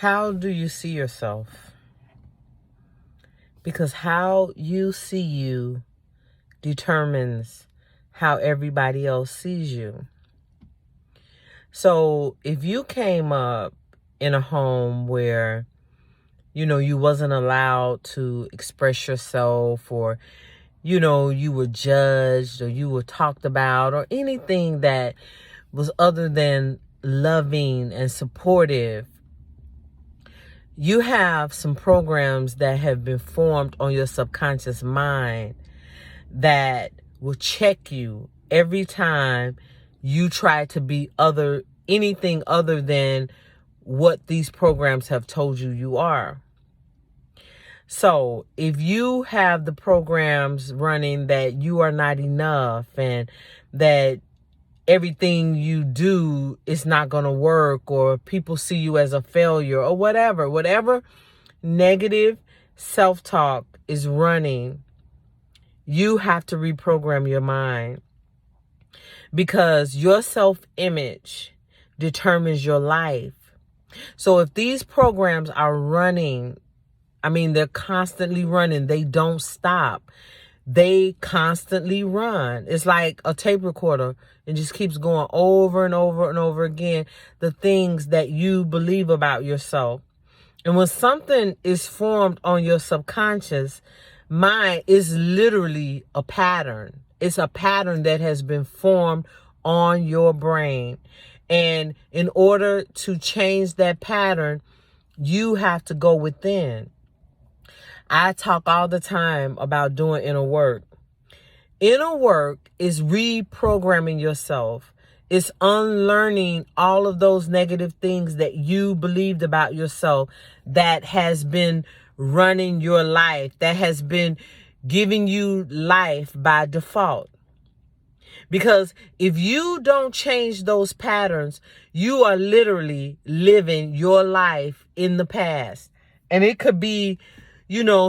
How do you see yourself? Because how you see you determines how everybody else sees you. So if you came up in a home where, you wasn't allowed to express yourself, or, you were judged, or you were talked about, or anything that was other than loving and supportive, you have some programs that have been formed on your subconscious mind that will check you every time you try to be anything other than what these programs have told you you are. So if you have the programs running that you are not enough, and that everything you do is not going to work, or people see you as a failure, or whatever negative self-talk is running, you have to reprogram your mind, because your self-image determines your life. So if these programs are running, they're constantly running. They don't stop. They constantly run. It's like a tape recorder. It just keeps going over and over and over again, the things that you believe about yourself. And when something is formed on your subconscious mind, is literally a pattern. It's a pattern that has been formed on your brain. And in order to change that pattern, you have to go within. I talk all the time about doing inner work. Inner work is reprogramming yourself. It's unlearning all of those negative things that you believed about yourself, that has been running your life, that has been giving you life by default. Because if you don't change those patterns, you are literally living your life in the past. And it could be,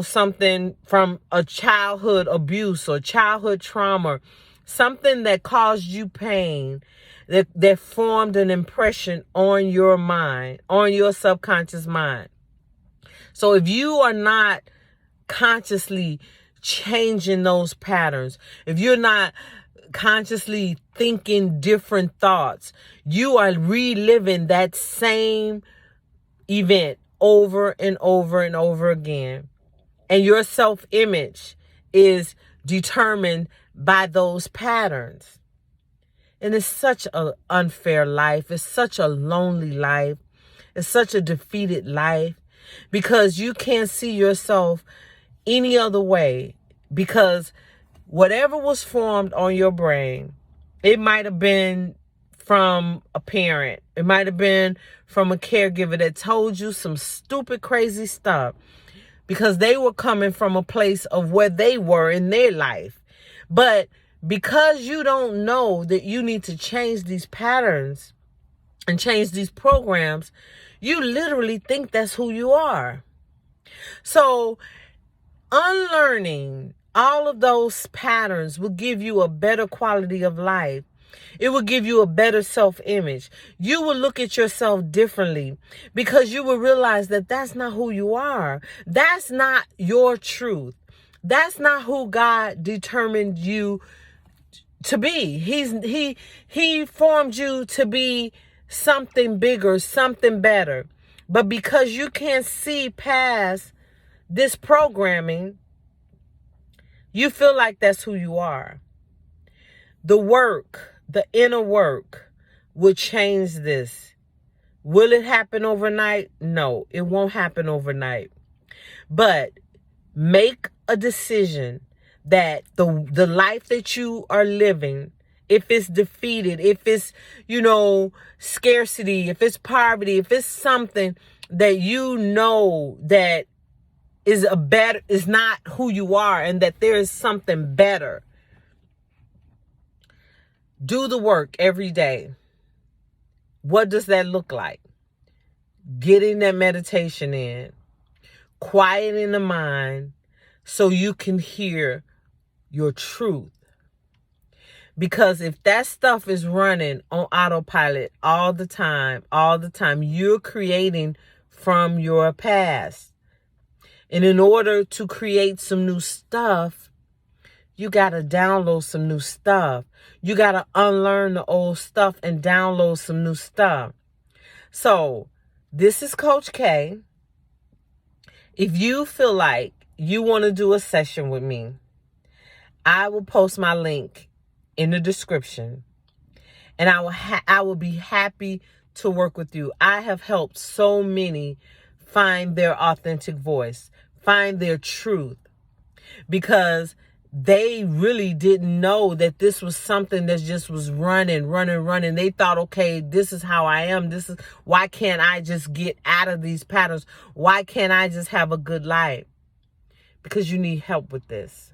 something from a childhood abuse or childhood trauma, something that caused you pain, that formed an impression on your mind, on your subconscious mind. So if you are not consciously changing those patterns, if you're not consciously thinking different thoughts, you are reliving that same event over and over and over again. And your self-image is determined by those patterns. And it's such an unfair life. It's such a lonely life. It's such a defeated life, because you can't see yourself any other way. Because whatever was formed on your brain, it might have been from a parent. It might have been from a caregiver that told you some stupid, crazy stuff, because they were coming from a place of where they were in their life. But because you don't know that you need to change these patterns and change these programs, you literally think that's who you are. So unlearning all of those patterns will give you a better quality of life. It will give you a better self-image. You will look at yourself differently, because you will realize that that's not who you are. That's not your truth. That's not who God determined you to be. He formed you to be something bigger, something better. But because you can't see past this programming, you feel like that's who you are. The work, the inner work, will change this. Will it happen overnight? No, it won't happen overnight. But make a decision that the life that you are living, if it's defeated, if it's, scarcity, if it's poverty, if it's something that that is not who you are, and that there is something better, do the work every day. What does that look like? Getting that meditation in, quieting the mind so you can hear your truth. Because if that stuff is running on autopilot all the time, you're creating from your past. And in order to create some new stuff, you got to download some new stuff. You got to unlearn the old stuff and download some new stuff. So this is Coach K. If you feel like you want to do a session with me, I will post my link in the description, and I will be happy to work with you. I have helped so many find their authentic voice, find their truth, because they really didn't know that this was something that just was running. They thought, okay, this is how I am. Why can't I just get out of these patterns? Why can't I just have a good life? Because you need help with this.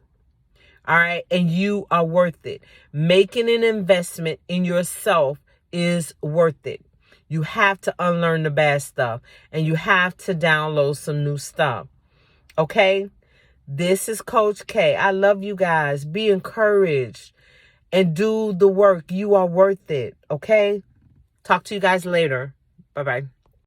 All right. And you are worth it. Making an investment in yourself is worth it. You have to unlearn the bad stuff, and you have to download some new stuff. Okay. This is Coach K. I love you guys. Be encouraged and do the work. You are worth it. Okay? Talk to you guys later. Bye-bye.